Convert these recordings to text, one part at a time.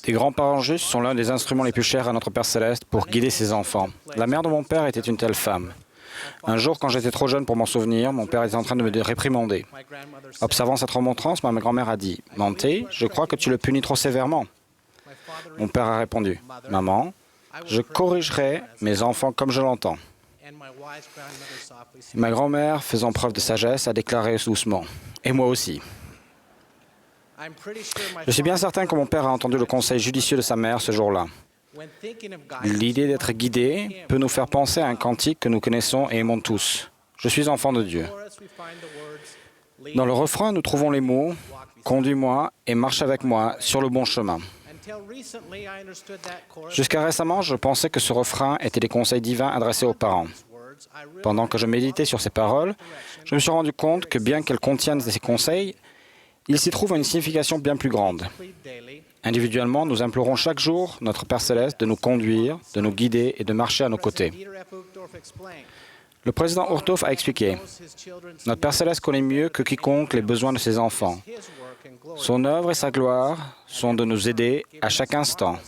Des grands-parents justes sont l'un des instruments les plus chers à notre Père Céleste pour guider ses enfants. La mère de mon père était une telle femme. Un jour, quand j'étais trop jeune pour m'en souvenir, mon père était en train de me réprimander. Observant cette remontrance, ma grand-mère a dit « Manté, je crois que tu le punis trop sévèrement. » Mon père a répondu « Maman, je corrigerai mes enfants comme je l'entends. » Ma grand-mère, faisant preuve de sagesse, a déclaré doucement « Et moi aussi. » Je suis bien certain que mon père a entendu le conseil judicieux de sa mère ce jour-là. L'idée d'être guidé peut nous faire penser à un cantique que nous connaissons et aimons tous. Je suis enfant de Dieu. Dans le refrain, nous trouvons les mots « Conduis-moi et marche avec moi sur le bon chemin ». Jusqu'à récemment, je pensais que ce refrain était des conseils divins adressés aux parents. Pendant que je méditais sur ces paroles, je me suis rendu compte que bien qu'elles contiennent ces conseils, il s'y trouve une signification bien plus grande. Individuellement, nous implorons chaque jour notre Père Céleste de nous conduire, de nous guider et de marcher à nos côtés. Le président Urthof a expliqué « Notre Père Céleste connaît mieux que quiconque les besoins de ses enfants. Son œuvre et sa gloire sont de nous aider à chaque instant,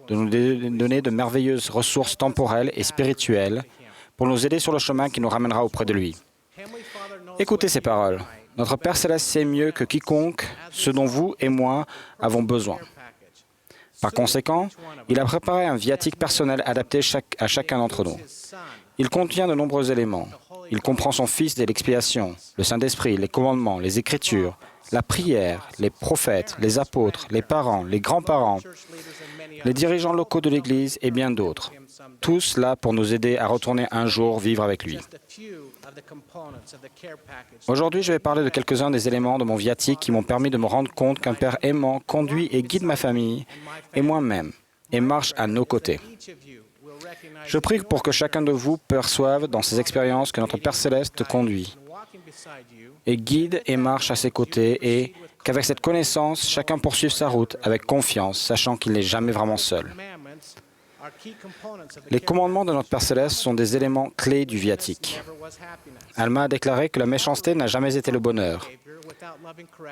de nous donner de merveilleuses ressources temporelles et spirituelles pour nous aider sur le chemin qui nous ramènera auprès de lui. » Écoutez ces paroles. Notre Père Céleste sait mieux que quiconque ce dont vous et moi avons besoin. Par conséquent, il a préparé un viatique personnel adapté à chacun d'entre nous. Il contient de nombreux éléments. Il comprend son Fils et l'expiation, le Saint-Esprit, les commandements, les Écritures, la prière, les prophètes, les apôtres, les parents, les grands-parents, les dirigeants locaux de l'Église et bien d'autres. Tous là pour nous aider à retourner un jour vivre avec lui. Aujourd'hui, je vais parler de quelques-uns des éléments de mon viatique qui m'ont permis de me rendre compte qu'un Père aimant conduit et guide ma famille et moi-même et marche à nos côtés. Je prie pour que chacun de vous perçoive dans ses expériences que notre Père Céleste te conduit et guide et marche à ses côtés et qu'avec cette connaissance, chacun poursuive sa route avec confiance, sachant qu'il n'est jamais vraiment seul. Les commandements de notre Père Céleste sont des éléments clés du viatique. Alma a déclaré que la méchanceté n'a jamais été le bonheur.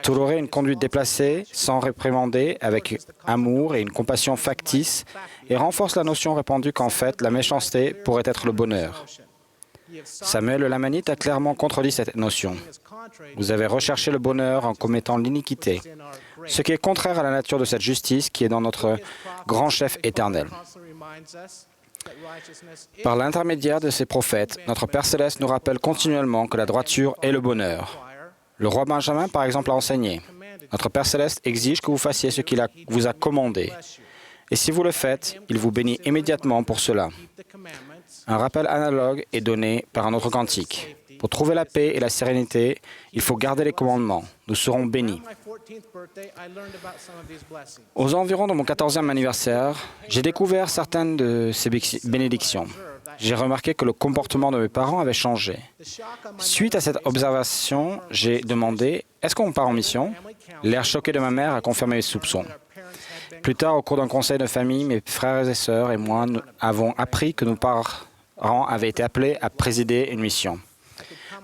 Tolérer une conduite déplacée, sans réprimander, avec amour et une compassion factice, et renforce la notion répandue qu'en fait, la méchanceté pourrait être le bonheur. Samuel le Lamanite a clairement contredit cette notion. Vous avez recherché le bonheur en commettant l'iniquité, ce qui est contraire à la nature de cette justice qui est dans notre grand chef éternel. Par l'intermédiaire de ces prophètes, notre Père Céleste nous rappelle continuellement que la droiture est le bonheur. Le roi Benjamin, par exemple, a enseigné. Notre Père Céleste exige que vous fassiez ce qu'il vous a commandé. Et si vous le faites, il vous bénit immédiatement pour cela. Un rappel analogue est donné par un autre cantique. Pour trouver la paix et la sérénité, il faut garder les commandements. Nous serons bénis. Aux environs de mon 14e anniversaire, j'ai découvert certaines de ces bénédictions. J'ai remarqué que le comportement de mes parents avait changé. Suite à cette observation, j'ai demandé « Est-ce qu'on part en mission ?» L'air choqué de ma mère a confirmé mes soupçons. Plus tard, au cours d'un conseil de famille, mes frères et sœurs et moi avons appris que nos parents avaient été appelés à présider une mission.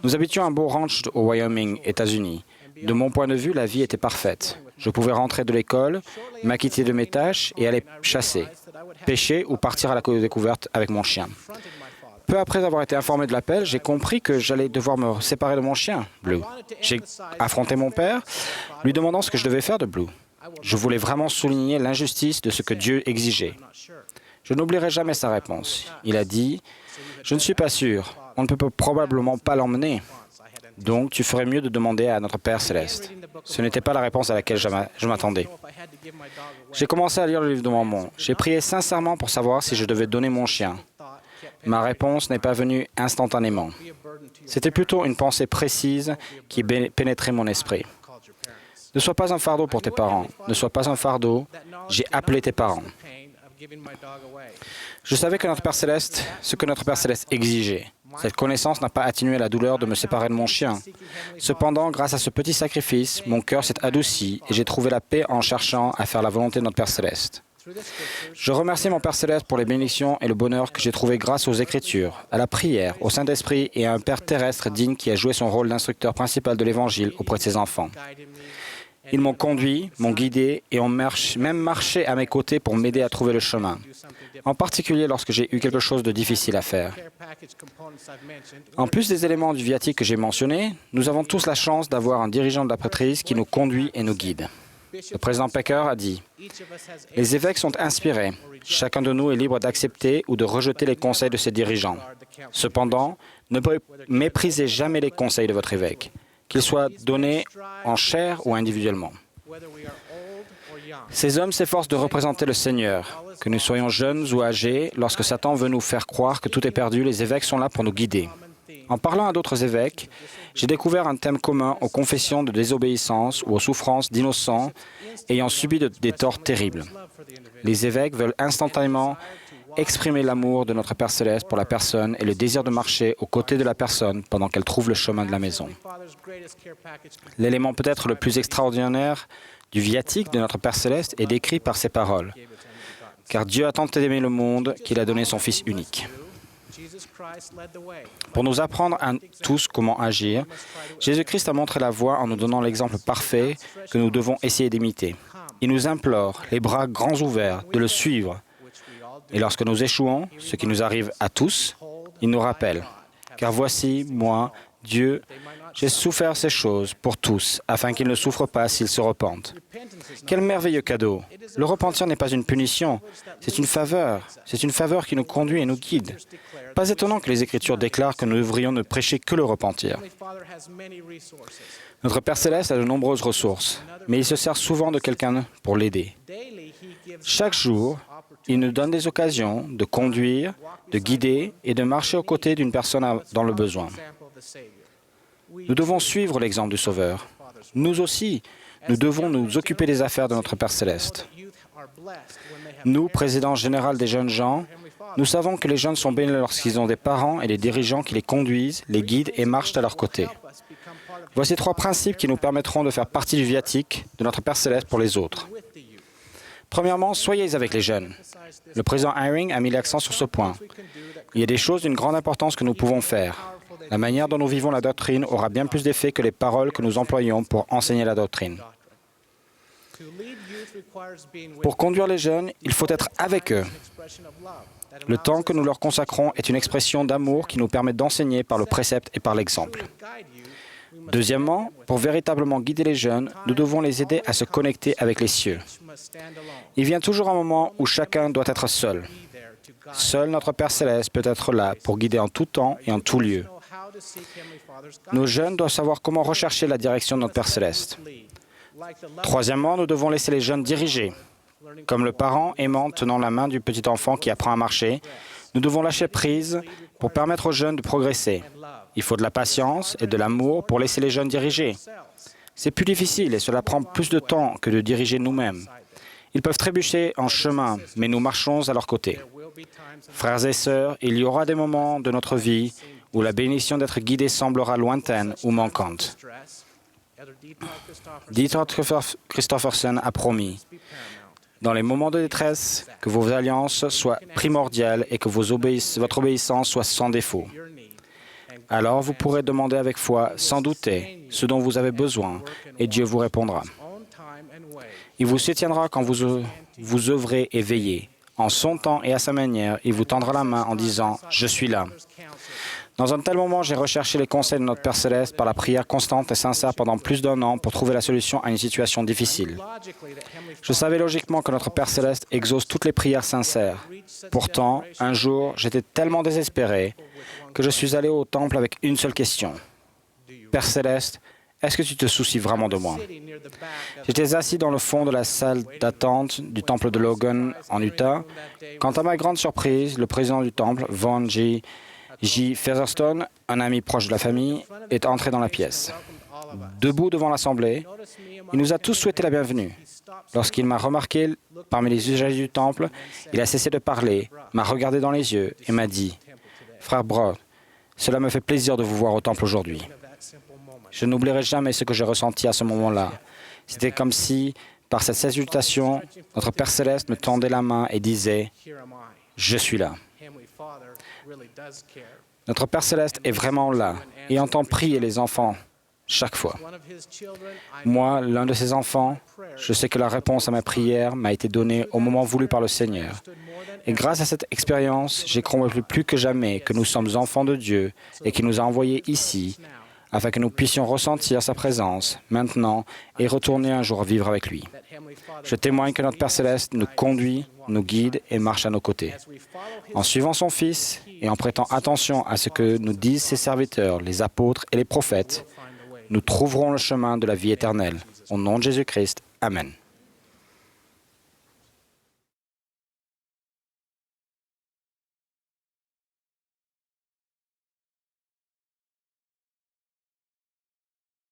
Nous habitions un beau ranch au Wyoming, États-Unis. De mon point de vue, la vie était parfaite. Je pouvais rentrer de l'école, m'acquitter de mes tâches et aller chasser, pêcher ou partir à la découverte avec mon chien. Peu après avoir été informé de l'appel, j'ai compris que j'allais devoir me séparer de mon chien, Blue. J'ai affronté mon père, lui demandant ce que je devais faire de Blue. Je voulais vraiment souligner l'injustice de ce que Dieu exigeait. Je n'oublierai jamais sa réponse. Il a dit « Je ne suis pas sûr. On ne peut probablement pas l'emmener. Donc, tu ferais mieux de demander à notre Père Céleste. » Ce n'était pas la réponse à laquelle je m'attendais. J'ai commencé à lire le livre de Mormon. J'ai prié sincèrement pour savoir si je devais donner mon chien. Ma réponse n'est pas venue instantanément. C'était plutôt une pensée précise qui pénétrait mon esprit. Ne sois pas un fardeau pour tes parents. Ne sois pas un fardeau. J'ai appelé tes parents. Je savais que notre Père Céleste, ce que notre Père Céleste exigeait. Cette connaissance n'a pas atténué la douleur de me séparer de mon chien. Cependant, grâce à ce petit sacrifice, mon cœur s'est adouci et j'ai trouvé la paix en cherchant à faire la volonté de notre Père Céleste. Je remercie mon Père Céleste pour les bénédictions et le bonheur que j'ai trouvé grâce aux Écritures, à la prière, au Saint-Esprit et à un Père terrestre digne qui a joué son rôle d'instructeur principal de l'Évangile auprès de ses enfants. Ils m'ont conduit, m'ont guidé et ont même marché à mes côtés pour m'aider à trouver le chemin, en particulier lorsque j'ai eu quelque chose de difficile à faire. En plus des éléments du viatique que j'ai mentionnés, nous avons tous la chance d'avoir un dirigeant de la prêtrise qui nous conduit et nous guide. Le président Pecker a dit « Les évêques sont inspirés. Chacun de nous est libre d'accepter ou de rejeter les conseils de ses dirigeants. Cependant, ne méprisez jamais les conseils de votre évêque, qu'ils soient donnés en chair ou individuellement. Ces hommes s'efforcent de représenter le Seigneur. Que nous soyons jeunes ou âgés, lorsque Satan veut nous faire croire que tout est perdu, les évêques sont là pour nous guider. En parlant à d'autres évêques, j'ai découvert un thème commun aux confessions de désobéissance ou aux souffrances d'innocents ayant subi des torts terribles. Les évêques veulent instantanément exprimer l'amour de notre Père Céleste pour la personne et le désir de marcher aux côtés de la personne pendant qu'elle trouve le chemin de la maison. L'élément peut-être le plus extraordinaire du viatique de notre Père Céleste est décrit par ces paroles. « Car Dieu a tant aimé le monde qu'il a donné son Fils unique. » Pour nous apprendre à tous comment agir, Jésus-Christ a montré la voie en nous donnant l'exemple parfait que nous devons essayer d'imiter. Il nous implore, les bras grands ouverts, de le suivre. Et lorsque nous échouons, ce qui nous arrive à tous, il nous rappelle « Car voici, moi, Dieu, j'ai souffert ces choses pour tous, afin qu'ils ne souffrent pas s'ils se repentent. » Quel merveilleux cadeau! Le repentir n'est pas une punition, c'est une faveur. C'est une faveur qui nous conduit et nous guide. Pas étonnant que les Écritures déclarent que nous devrions ne prêcher que le repentir. Notre Père Céleste a de nombreuses ressources, mais il se sert souvent de quelqu'un pour l'aider. Chaque jour, il nous donne des occasions de conduire, de guider et de marcher aux côtés d'une personne dans le besoin. Nous devons suivre l'exemple du Sauveur. Nous aussi, nous devons nous occuper des affaires de notre Père Céleste. Nous, président général des jeunes gens, nous savons que les jeunes sont bénis lorsqu'ils ont des parents et des dirigeants qui les conduisent, les guident et marchent à leur côté. Voici 3 principes qui nous permettront de faire partie du viatique de notre Père Céleste pour les autres. Premièrement, soyez avec les jeunes. Le président Eyring a mis l'accent sur ce point. Il y a des choses d'une grande importance que nous pouvons faire. La manière dont nous vivons la doctrine aura bien plus d'effet que les paroles que nous employons pour enseigner la doctrine. Pour conduire les jeunes, il faut être avec eux. Le temps que nous leur consacrons est une expression d'amour qui nous permet d'enseigner par le précepte et par l'exemple. Deuxièmement, pour véritablement guider les jeunes, nous devons les aider à se connecter avec les cieux. Il vient toujours un moment où chacun doit être seul. Seul notre Père Céleste peut être là pour guider en tout temps et en tout lieu. Nos jeunes doivent savoir comment rechercher la direction de notre Père Céleste. Troisièmement, nous devons laisser les jeunes diriger. Comme le parent aimant tenant la main du petit enfant qui apprend à marcher, nous devons lâcher prise pour permettre aux jeunes de progresser. Il faut de la patience et de l'amour pour laisser les jeunes diriger. C'est plus difficile et cela prend plus de temps que de diriger nous-mêmes. Ils peuvent trébucher en chemin, mais nous marchons à leur côté. Frères et sœurs, il y aura des moments de notre vie où la bénédiction d'être guidé semblera lointaine ou manquante. Dietrich Christofferson a promis, dans les moments de détresse, que vos alliances soient primordiales et que votre obéissance soit sans défaut. Alors vous pourrez demander avec foi, sans douter, ce dont vous avez besoin, et Dieu vous répondra. Il vous soutiendra quand vous œuvrez et veillez. En son temps et à sa manière, il vous tendra la main en disant « Je suis là ». Dans un tel moment, j'ai recherché les conseils de notre Père Céleste par la prière constante et sincère pendant plus d'1 an pour trouver la solution à une situation difficile. Je savais logiquement que notre Père Céleste exauce toutes les prières sincères. Pourtant, un jour, j'étais tellement désespéré que je suis allé au temple avec une seule question. « Père Céleste, est-ce que tu te soucies vraiment de moi ?» J'étais assis dans le fond de la salle d'attente du temple de Logan, en Utah, quand à ma grande surprise, le président du temple, Von J. Featherstone, un ami proche de la famille, est entré dans la pièce. Debout devant l'Assemblée, il nous a tous souhaité la bienvenue. Lorsqu'il m'a remarqué parmi les usagers du temple, il a cessé de parler, m'a regardé dans les yeux et m'a dit « Frère Broad, cela me fait plaisir de vous voir au temple aujourd'hui. » Je n'oublierai jamais ce que j'ai ressenti à ce moment-là. C'était comme si, Par cette salutation, notre Père Céleste me tendait la main et disait « Je suis là ». Notre Père Céleste est vraiment là et entend prier les enfants chaque fois. Moi, l'un de ses enfants, je sais que la réponse à ma prière m'a été donnée au moment voulu par le Seigneur. Et grâce à cette expérience, j'ai compris plus que jamais que nous sommes enfants de Dieu et qu'il nous a envoyés ici afin que nous puissions ressentir sa présence maintenant et retourner un jour vivre avec lui. Je témoigne que notre Père Céleste nous conduit, nous guide et marche à nos côtés. En suivant son Fils et en prêtant attention à ce que nous disent ses serviteurs, les apôtres et les prophètes, nous trouverons le chemin de la vie éternelle. Au nom de Jésus-Christ, Amen.